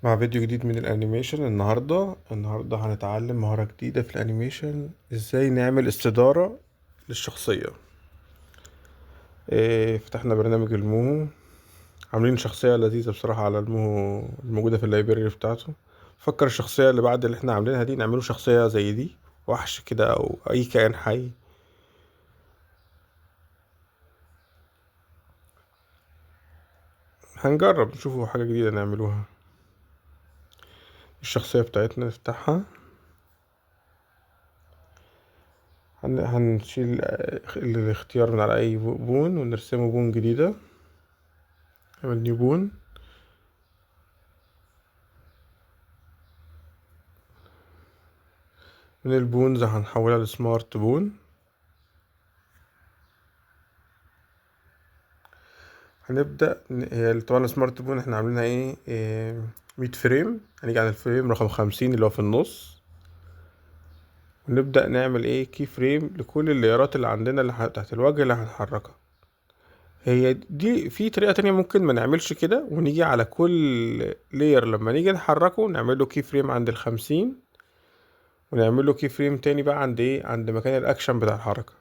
مع فيديو جديد من الانيميشن. النهارده هنتعلم مهارة جديدة في الانيميشن، ازاي نعمل استدارة للشخصية. فتحنا برنامج الموهو، عاملين شخصية لذيذة بصراحة على الموهو الموجودة في اللايبراري بتاعته. فكر الشخصية اللي بعد اللي احنا عاملينها دي نعمله شخصية زي دي، وحش كده او اي كائن حي. هنجرب نشوفه حاجة جديدة نعملوها. الشخصية بتاعتنا نفتحها، هنشيل الاختيار من على اي بون ونرسمه بون جديدة. نعمل نيو بون. من البونز هنحولها لسمارت بون. هي طبعا سمارت بون احنا عاملينها 100 فريم. هنيجي على الفريم رقم 50 اللي هو في النص، ونبدأ نعمل كي فريم لكل الليارات اللي عندنا تحت الوجه اللي هنحركها. هي دي في طريقة تانية، ممكن ما نعملش كده ونيجي على كل لير لما نيجي نحركه نعمل له كي فريم عند ال50، ونعمل له كي فريم تاني بقى عند مكان الاكشن بتاع الحركة.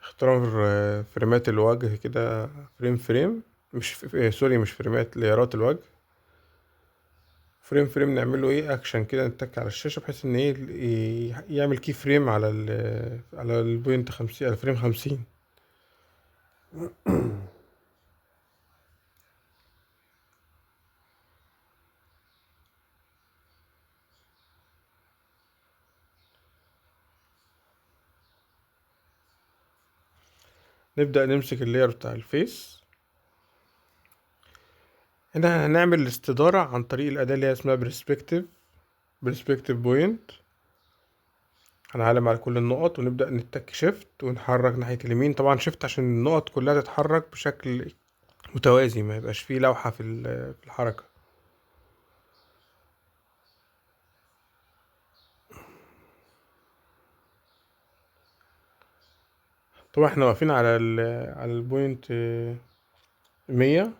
اختار فريمات الوجه كده، فريم مش سوري، مش فريمات، ليارات الوجه. فريم نعمل له اكشن كده، نتك على الشاشة بحيث ان يعمل كي فريم على البوينت 50، على فريم 50. نبدأ نمسك اللاير بتاع الفيس. هنا هنعمل الاستدارة عن طريق الأداة اللي هي اسمها برسبكتيف بوينت. هنعلم على كل النقط ونبدأ نتك شيفت ونحرك ناحية اليمين. طبعا شيفت عشان النقط كلها تتحرك بشكل متوازي، ما يبقاش فيه لوحة في الحركة. طبعا احنا واقفين على البوينت 100،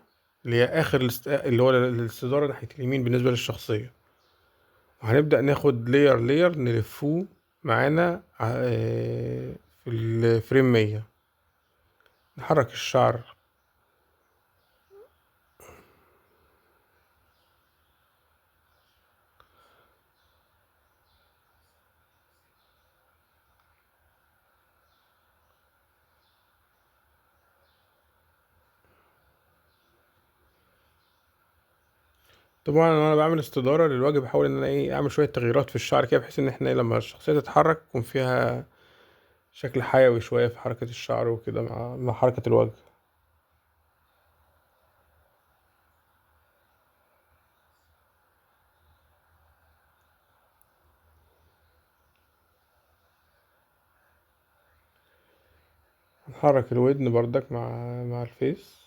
اللي هي آخر اللي هو الاستدارة ناحية اليمين بالنسبة للشخصية. وهنبدأ ناخد لير نلفوه معانا في الفريم 100. نحرك الشعر. طبعا وانا بعمل استدارة للوجه بحاول ان انا اعمل شوية تغييرات في الشعر كده، بحيث ان احنا لما الشخصية تتحرك يكون فيها شكل حيوي شوية في حركة الشعر وكده مع حركة الوجه. هنحرك الودن بردك مع الفيس.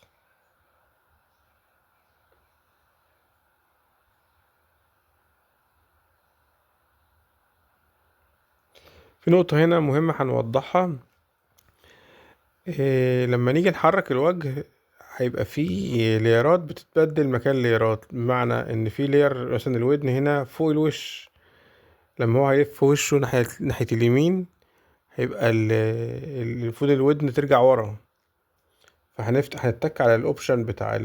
في نقطة هنا مهمة هنوضحها. لما نيجي نحرك الوجه هيبقى فيه ليرات بتتبدل مكان ليرات، بمعنى ان في لير مثلا الودن هنا فوق الوش، لما هو هيلف وشه ناحية اليمين هيبقى المفروض الودن ترجع ورا. هنتك على الاوبشن بتاع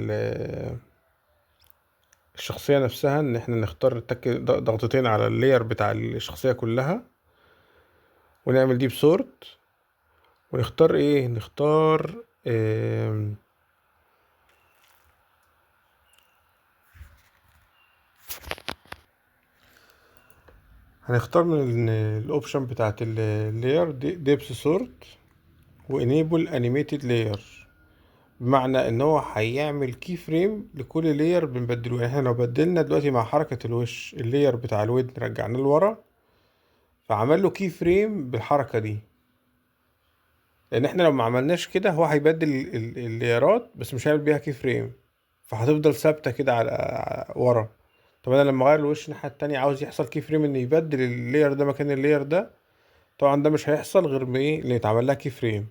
الشخصية نفسها، ان احنا نختار ضغطتين على اللاير بتاع الشخصية كلها، ونعمل ديب سورت، ونختار نختار هنختار من الاوبشن بتاعت اللاير ديبس سورت وانيبل انيميتد لاير. بمعنى ان هو هيعمل كي فريم لكل لاير بنبدله. يعني احنا لو بدلنا دلوقتي مع حركة الوش اللاير بتاع الودن رجعناه لورا، فعمل له كي فريم بالحركة دي. لان احنا لو ما عملناش كده هو هيبدل اللايرات بس مش هيعمل بيها كي فريم، فهتفضل ثابتة كده على ورا. طب انا لما اغير الوش الناحيه التانية عاوز يحصل كي فريم ان يبدل اللاير ده مكان اللاير ده. طبعا ده مش هيحصل غير بايه اللي يتعمل لها كي فريم.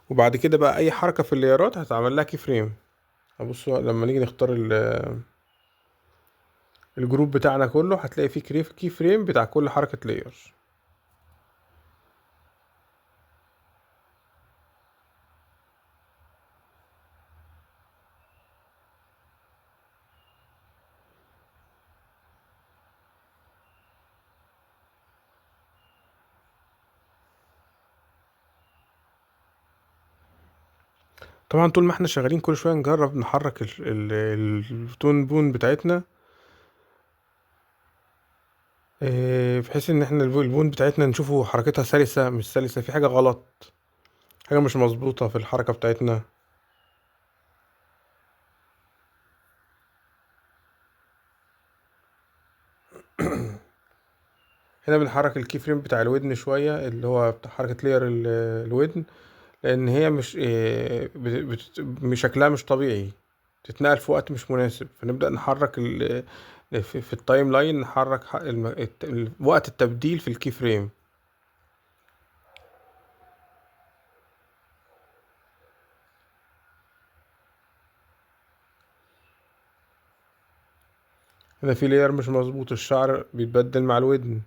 وبعد كده بقى اي حركه في اللايرات هتعمل لها كي فريم. بصوا لما نيجي نختار الجروب بتاعنا كله هتلاقي فيه كي فريم بتاع كل حركه لاير. طبعا طول ما احنا شغالين كل شويه نجرب نحرك التون بون بتاعتنا، بحيث ان احنا البون بتاعتنا نشوفه حركتها سلسه مش سلسه، في حاجه غلط، حاجه مش مظبوطه في الحركه بتاعتنا. هنا بنحرك الكي فريم بتاع الودن شويه، اللي هو بتاع حركه لاير الودن، لان هي مش شكلها مش طبيعي، تتنقل في وقت مش مناسب، فنبدأ نحرك في التايم لاين، نحرك وقت التبديل في الكي فريم. هنا في لاير مش مظبوط، الشعر بيتبدل مع الودن.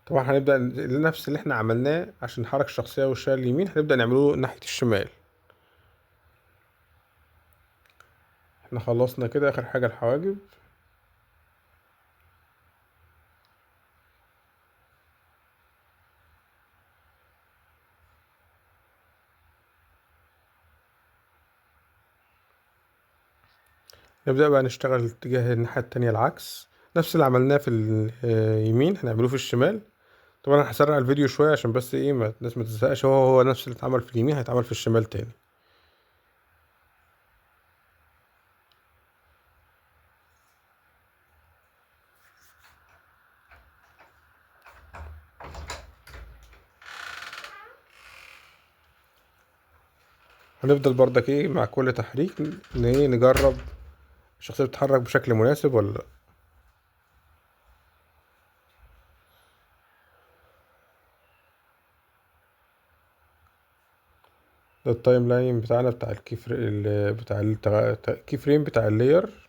طبعا هنبدأ نفس اللي احنا عملناه عشان نحرك الشخصية وشها اليمين، هنبدأ نعمله ناحية الشمال. احنا خلصنا كده، اخر حاجة الحواجب. نبدأ بقى نشتغل اتجاه الناحية التانية العكس، نفس اللي عملناه في اليمين هنعمله في الشمال. طبعا انا هسرع الفيديو شوية عشان بس ايه ما الناس ما تزهقش، هو نفس اللي اتعمل في اليمين هيتعمل في الشمال تاني. هنفضل برضك ايه مع كل تحريك ايه نجرب الشخصية بتتحرك بشكل مناسب ولا لا. ده التايم لاين بتاعنا بتاع الكي فريم بتاع اللاير.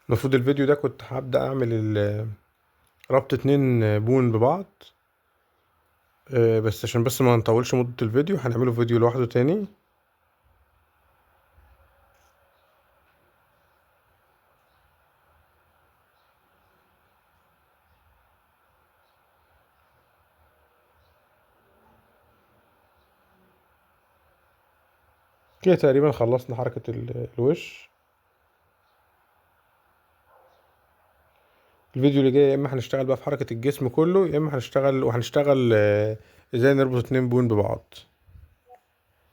المفروض الفيديو ده كنت هبدأ اعمل ربط اتنين بون ببعض، بس عشان بس ما نطولش مدة الفيديو هنعمله فيديو لوحده تاني. كده تقريبا خلصنا حركة الوش. الفيديو اللي جاي يا اما هنشتغل بقى في حركة الجسم كله، يا اما هنشتغل ازاي نربط اتنين بون ببعض.